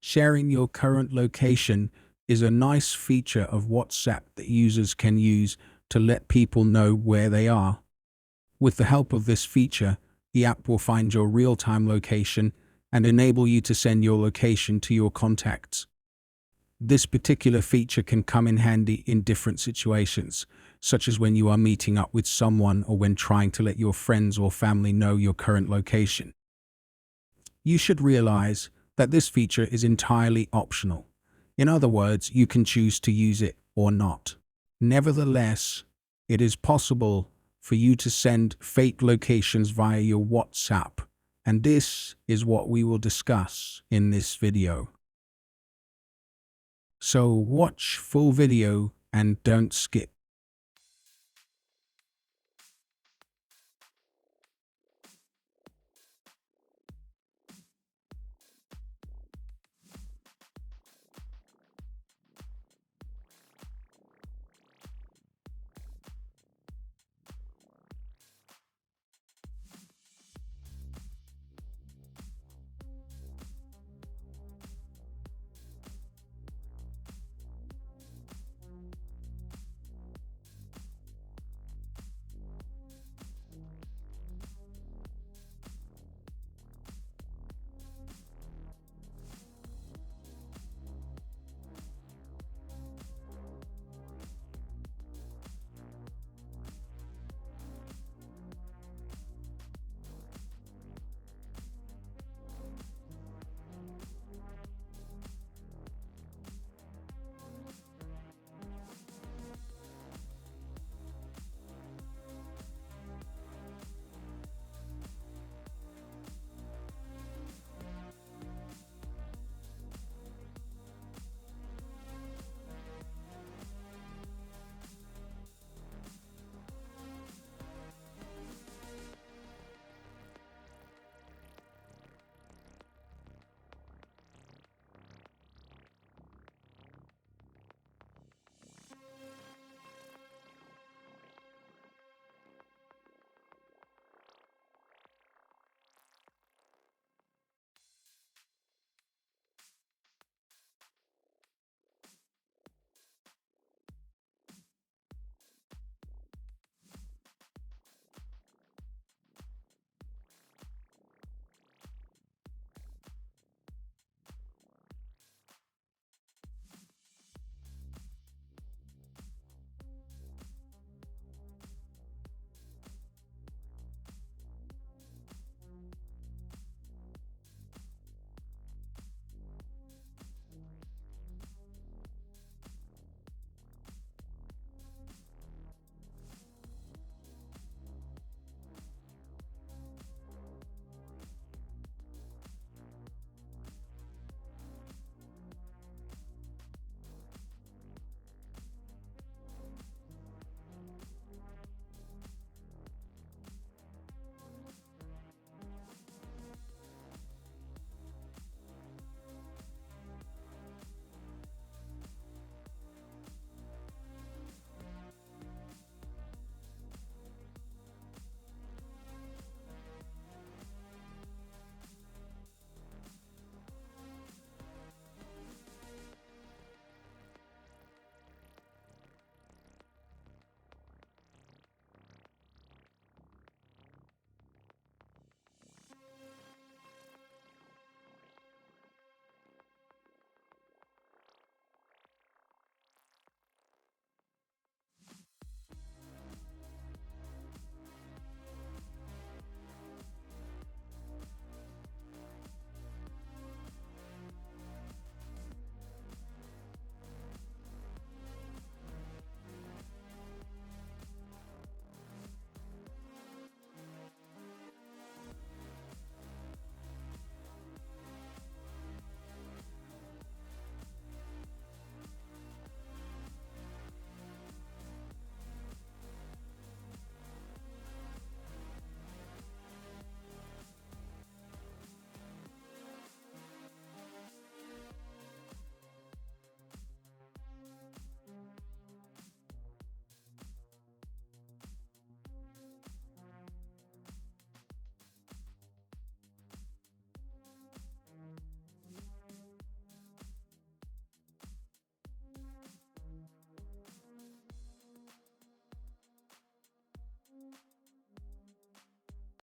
Sharing your current location is a nice feature of WhatsApp that users can use to let people know where they are. With the help of this feature, the app will find your real-time location and enable you to send your location to your contacts. This particular feature can come in handy in different situations, such as when you are meeting up with someone or when trying to let your friends or family know your current location. You should realize that this feature is entirely optional. In other words, you can choose to use it or not. Nevertheless, it is possible for you to send fake locations via your WhatsApp, and this is what we will discuss in this video. So watch full video and don't skip.